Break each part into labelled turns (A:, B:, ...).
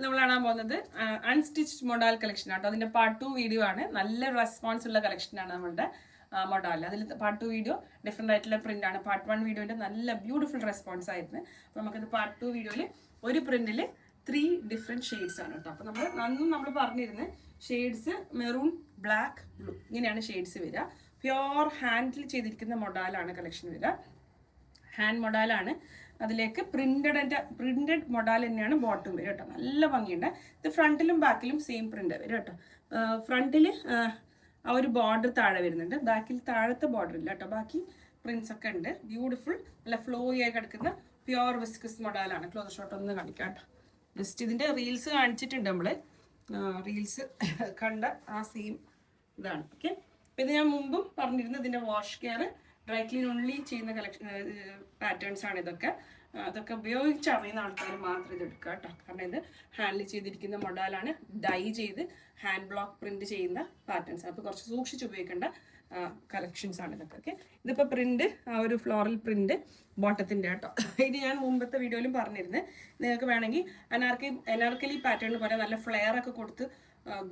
A: നമ്മൾ കാണാൻ പോകുന്നത് അൺസ്റ്റിച്ച്ഡ് മൊഡാൽ കളക്ഷൻ ആട്ടോ. അതിന്റെ പാർട്ട് 2 വീഡിയോ ആണ്. നല്ല റെസ്പോൺസ് ഉള്ള കളക്ഷൻ ആണ് നമ്മളുടെ മൊഡാൽ. അതിൽ പാർട്ട് 2 വീഡിയോ ഡിഫറെന്റ് ആയിട്ടുള്ള പ്രിന്റ് ആണ്. പാർട്ട് 1 വീഡിയോന്റെ നല്ല ബ്യൂട്ടിഫുൾ റെസ്പോൺസ് ആയിരുന്നു. അപ്പൊ നമുക്കത് പാർട്ട് 2 വീഡിയോയിൽ ഒരു പ്രിന്റിൽ 3 ഡിഫറെന്റ് ഷെയ്ഡ്സ് ആണ് കേട്ടോ. അപ്പൊ നമ്മൾ പറഞ്ഞിരുന്നത് ഷെയ്ഡ്സ് മെറൂൺ, ബ്ലാക്ക്, ബ്ലൂ ഇങ്ങനെയാണ് ഷെയ്ഡ്സ് വരിക. പ്യോർ ഹാൻഡിൽ ചെയ്തിരിക്കുന്ന മൊഡാലാണ് കളക്ഷൻ വരിക. ഹാൻഡ് മൊഡാലാണ്. അതിലേക്ക് പ്രിന്റഡ് മൊഡാൽ തന്നെയാണ് ബോട്ടം വരും കേട്ടോ. നല്ല ഭംഗിയുണ്ട്. ഇത് ഫ്രണ്ടിലും ബാക്കിലും സെയിം പ്രിന്റ് വരും കേട്ടോ. ഫ്രണ്ടിൽ ആ ഒരു ബോർഡർ താഴെ വരുന്നുണ്ട്, ബാക്കിൽ താഴത്തെ ബോർഡർ ഇല്ല കേട്ടോ. ബാക്കി പ്രിന്റ്സ് ഒക്കെ ഉണ്ട്. ബ്യൂട്ടിഫുൾ നല്ല ഫ്ലോയി ആയി കിടക്കുന്ന പ്യോർ വിസ്കസ് മൊഡാലാണ്. ക്ലോസ് ഷോട്ട് ഒന്ന് കാണിക്കാം കേട്ടോ. ജസ്റ്റ് ഇതിന്റെ റീൽസ് കാണിച്ചിട്ടുണ്ട് നമ്മള്. റീൽസ് കണ്ട ആ സെയിം ഇതാണ്. ഓക്കെ, ഇത് ഞാൻ മുമ്പും പറഞ്ഞിരുന്നു. ഇതിന്റെ wash care dry clean only ചെയ്യുന്ന കളക്ഷൻ പാറ്റേൺസ് ആണ് ഇതൊക്കെ. അതൊക്കെ ഉപയോഗിച്ചറിയുന്ന ആൾക്കാർ മാത്രം ഇത് എടുക്കുക കേട്ടോ. കാരണം ഇത് ഹാൻഡിൽ ചെയ്തിരിക്കുന്ന മൊഡാലാണ്. ഡൈ ചെയ്ത് ഹാൻഡ് ബ്ലോക്ക് പ്രിന്റ് ചെയ്യുന്ന പാറ്റേൺസ്. അപ്പോൾ കുറച്ച് സൂക്ഷിച്ച് ഉപയോഗിക്കേണ്ട കളക്ഷൻസ് ആണ് ഇതൊക്കെ. ഓക്കെ, ഇതിപ്പോൾ പ്രിന്റ് ആ ഒരു ഫ്ലോറൽ പ്രിന്റ് ബോട്ടത്തിന്റെ കേട്ടോ. ഇത് ഞാൻ മുമ്പത്തെ വീഡിയോയിലും പറഞ്ഞിരുന്നത്. നിങ്ങൾക്ക് വേണമെങ്കിൽ അനാർക്കലി പാറ്റേൺ പോലെ നല്ല ഫ്ലെയർ ഒക്കെ കൊടുത്ത്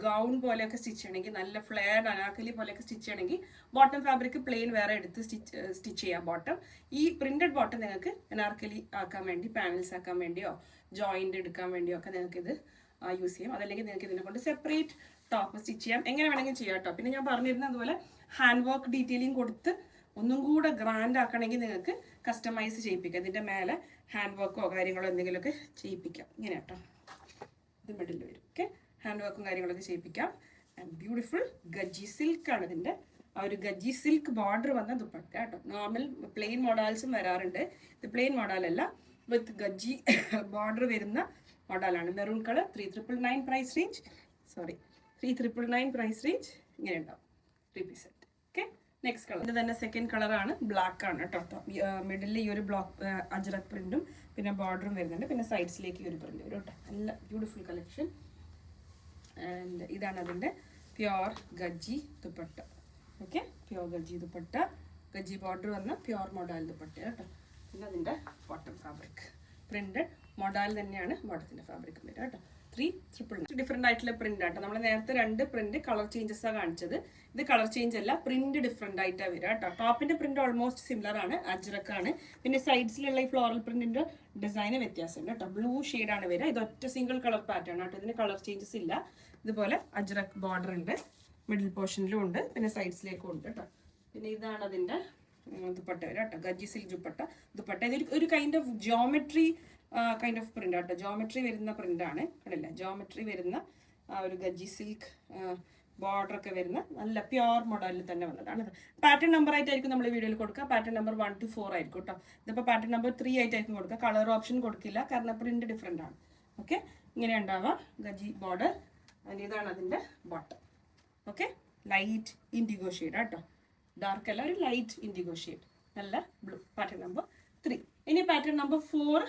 A: ഗൗൺ പോലെയൊക്കെ സ്റ്റിച്ച് ചെയ്യണമെങ്കിൽ, നല്ല ഫ്ലെയർഡ് അനാർക്കലി പോലെയൊക്കെ സ്റ്റിച്ച് ചെയ്യണമെങ്കിൽ ബോട്ടം ഫാബ്രിക് പ്ലെയിൻ വേറെ എടുത്ത് സ്റ്റിച്ച് ചെയ്യാം ബോട്ടം. ഈ പ്രിന്റഡ് ബോട്ടം നിങ്ങൾക്ക് അനാർക്കലി ആക്കാൻ വേണ്ടി, പാനൽസ് ആക്കാൻ വേണ്ടിയോ ജോയിന്റ് എടുക്കാൻ വേണ്ടിയോ ഒക്കെ നിങ്ങൾക്ക് ഇത് യൂസ് ചെയ്യാം. അതല്ലെങ്കിൽ നിങ്ങൾക്ക് ഇതിനെ കൊണ്ട് സെപ്പറേറ്റ് ടോപ്പ് സ്റ്റിച്ച് ചെയ്യാം. എങ്ങനെ വേണമെങ്കിൽ ചെയ്യാം കേട്ടോ. പിന്നെ ഞാൻ പറഞ്ഞിരുന്നത് അതുപോലെ ഹാൻഡ് വർക്ക് ഡീറ്റെയിലിംഗ് കൊടുത്ത് ഒന്നും കൂടെ ഗ്രാൻഡ് ആക്കണമെങ്കിൽ നിങ്ങൾക്ക് കസ്റ്റമൈസ് ചെയ്യിപ്പിക്കാം. ഇതിന്റെ മേലെ ഹാൻഡ് വർക്കോ കാര്യങ്ങളോ എന്തെങ്കിലുമൊക്കെ ചെയ്യിപ്പിക്കാം. ഇങ്ങനെ കേട്ടോ. ഇത് മിഡിൽ വരും. ഓക്കെ, ഹാൻഡ് വർക്കും കാര്യങ്ങളൊക്കെ ചെയ്യിപ്പിക്കാം. ആൻഡ് ബ്യൂട്ടിഫുൾ ഗജ്ജി സിൽക്ക് ആണ് ഇതിന്റെ. ആ ഒരു ഗജ്ജി സിൽക്ക് ബോർഡർ വന്ന ദുപ്പട്ട കേട്ടോ. നോർമൽ പ്ലെയിൻ മോഡൽസും വരാറുണ്ട്. ഇത് പ്ലെയിൻ മോഡലല്ല, വിത്ത് ഗജ്ജി ബോർഡർ വരുന്ന മോഡലാണ്. Maroon colour, 3999 price range. 3999 price range. ഇങ്ങനെ ഉണ്ടാവും 3 piece set. Okay, next colour. ഇത് തന്നെ സെക്കൻഡ് കളറാണ്. ബ്ലാക്ക് ആണ് കേട്ടോ. മിഡിലിൽ ഈ ഒരു ബ്ലോക്ക് അജ്രക് പ്രിന്റും പിന്നെ ബോർഡറും വരുന്നുണ്ട്. പിന്നെ സൈഡ്സിലേക്ക് ഈ ഒരു പ്രിന്റ് വരും കേട്ടോ. നല്ല ബ്യൂട്ടിഫുൾ കളക്ഷൻ. ആൻഡ് ഇതാണ് അതിൻ്റെ pure gajji dupatta. Okay, pure gajji dupatta, gajji border വന്ന പ്യോർ മൊഡാൽ ദുപ്പട്ട കേട്ടോ. പിന്നെ അതിൻ്റെ ബോട്ടം ഫാബ്രിക് പ്രിന്റഡ് മൊഡാൽ തന്നെയാണ് ബോട്ടത്തിൻ്റെ ഫാബ്രിക് വരിക കേട്ടോ. 399 ഡിഫറെൻ്റ് ആയിട്ടുള്ള പ്രിന്റ് ആട്ടോ. നമ്മൾ നേരത്തെ 2 പ്രിന്റ് കളർ ചേഞ്ചസ് ആണ് കാണിച്ചത്. ഇത് കളർ ചേഞ്ച് അല്ല, പ്രിന്റ് ഡിഫറെൻ്റ് ആയിട്ടാണ് വരിക കേട്ടോ. ടോപ്പിന്റെ പ്രിന്റ് ഓൾമോസ്റ്റ് സിമിലർ ആണ്, അജ്രക്കാണ്. പിന്നെ സൈഡ്സിലുള്ള ഈ ഫ്ലോറൽ പ്രിന്റിന്റെ ഡിസൈന് വ്യത്യാസമുണ്ട് കേട്ടോ. ബ്ലൂ ആണ് വരിക. ഇത് ഒറ്റ സിംഗിൾ കളർ പാറ്റേൺ ആട്ടോ. ഇതിന് കളർ ചേഞ്ചസ് ഇല്ല. ഇതുപോലെ അജ്രക് ബോർഡർ ഉണ്ട്, മിഡിൽ പോർഷനിലും ഉണ്ട്, പിന്നെ സൈഡ്സിലേക്കും ഉണ്ട് കേട്ടോ. പിന്നെ ഇതാണ് അതിന്റെ ദുപ്പട്ട വരിക കേട്ടോ. ഗജ്ജി സിൽക്ക് ദുപ്പട്ട. ഇത് ഒരു kind of geometry kind of print ആട്ടോ. ജോമെട്രി വരുന്ന പ്രിന്റ് ആണ്. കണ്ടില്ല, ജോമെട്രി വരുന്ന ഒരു ഗജ്ജി സിൽക്ക് ബോർഡർ ഒക്കെ വരുന്ന നല്ല പ്യോർ മോഡലിൽ തന്നെ വന്നതാണ്. പാറ്റേൺ നമ്പർ ആയിട്ടായിരിക്കും നമ്മൾ വീഡിയോയിൽ കൊടുക്കുക. പാറ്റേൺ നമ്പർ 1 to 4 ആയിരിക്കും കേട്ടോ. ഇതിപ്പോൾ പാറ്റേൺ നമ്പർ 3 ആയിട്ടായിരിക്കും കൊടുക്കുക. കളർ ഓപ്ഷൻ കൊടുക്കില്ല, കാരണം പ്രിന്റ് ഡിഫറെൻ്റ് ആണ്. ഓക്കെ, ഇങ്ങനെ ഉണ്ടാവുക ഗജ്ജി ബോർഡർ. ഇതാണ് അതിൻ്റെ bottom. Okay, light IndiGo shade കേട്ടോ. ഡാർക്ക് അല്ല, ഒരു ലൈറ്റ് ഇൻഡിഗോ ഷെയ്ഡ്, നല്ല ബ്ലൂ. Pattern number 3. ഇനി പാറ്റേൺ നമ്പർ 4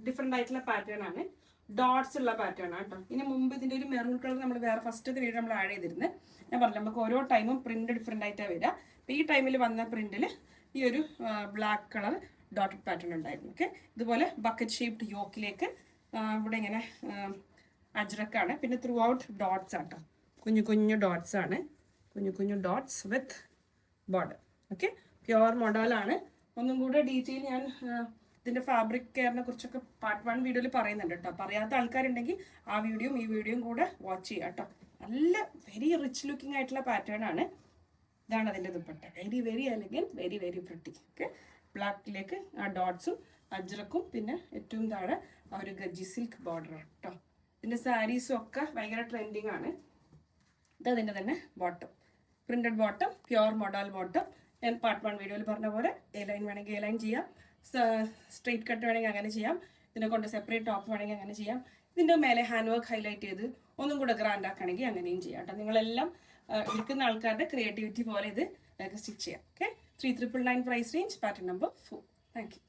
A: ഡിഫറെൻ്റ് ആയിട്ടുള്ള പാറ്റേൺ ആണ്. ഡോട്ട്സ് ഉള്ള പാറ്റേൺ ആണ് കേട്ടോ. ഇനി മുമ്പ് ഇതിൻ്റെ ഒരു മെറൂൺ കളർ നമ്മൾ വേറെ ഫസ്റ്റത്തെ വീഡിയോ നമ്മൾ ആഡ് ചെയ്തിരുന്നത്. ഞാൻ പറഞ്ഞു നമുക്ക് ഓരോ ടൈമും പ്രിന്റ് ഡിഫറെൻ്റ് ആയിട്ടാണ് വരിക. അപ്പോൾ ഈ ടൈമിൽ വന്ന പ്രിന്റിൽ ഈ ഒരു ബ്ലാക്ക് കളർ ഡോട്ടഡ് പാറ്റേൺ ഉണ്ടായിരുന്നു. ഓക്കെ, ഇതുപോലെ ബക്കറ്റ് ഷേപ്ഡ് യോക്കിലേക്ക് ഇവിടെ ഇങ്ങനെ അജ്രക്കാണ്. പിന്നെ ത്രൂ ഔട്ട് ഡോട്ട്സ് ആട്ടോ. കുഞ്ഞു ഡോട്ട്സ് ആണ്. കുഞ്ഞു ഡോട്ട്സ് വിത്ത് ബോർഡർ. ഓക്കെ, പ്യോർ മോഡലാണ്. ഒന്നും കൂടെ ഡീറ്റെയിൽ ഞാൻ ഇതിന്റെ ഫാബ്രിക് കെയറിനെ കുറിച്ചൊക്കെ പാർട്ട് 1 വീഡിയോയിൽ പറയുന്നുണ്ട് കേട്ടോ. പറയാത്ത ആൾക്കാരുണ്ടെങ്കിൽ ആ വീഡിയോയും ഈ വീഡിയോയും കൂടെ വാച്ച് ചെയ്യാം കേട്ടോ. നല്ല വെരി റിച്ച് ലുക്കിംഗ് ആയിട്ടുള്ള പാറ്റേൺ ആണ്. ഇതാണ് അതിന്റെ dupatta. Very elegant, very pretty. Okay, ബ്ലാക്കിലേക്ക് ആ ഡോട്ട്സും അജ്രക്കും പിന്നെ ഏറ്റവും താഴെ ആ ഒരു ഗജ്ജി സിൽക്ക് ബോർഡർ കേട്ടോ. ഇതിന്റെ സാരീസും ഒക്കെ ഭയങ്കര ട്രെൻഡിങ് ആണ്. ഇത് അതിന്റെ തന്നെ bottom, printed bottom, pure model bottom. ഞാൻ പാർട്ട് 1 വീഡിയോയിൽ പറഞ്ഞ പോലെ എ ലൈൻ വേണമെങ്കിൽ എ ലൈൻ ചെയ്യാം, സ്ട്രെയിറ്റ് കട്ട് വേണമെങ്കിൽ അങ്ങനെ ചെയ്യാം, ഇതിനെ കൊണ്ട് സെപ്പറേറ്റ് ടോപ്പ് വേണമെങ്കിൽ അങ്ങനെ ചെയ്യാം. ഇതിൻ്റെ മേലെ ഹാൻഡ് വർക്ക് ഹൈലൈറ്റ് ചെയ്ത് ഒന്നും കൂടെ ഗ്രാൻഡ് ആക്കുകയാണെങ്കിൽ അങ്ങനെയും ചെയ്യാം കേട്ടോ. നിങ്ങളെല്ലാം എടുക്കുന്ന ആൾക്കാരുടെ ക്രിയേറ്റിവിറ്റി പോലെ ഇത് സ്റ്റിച്ച് ചെയ്യാം. Okay, 3999 price range, pattern number 4. Thank U.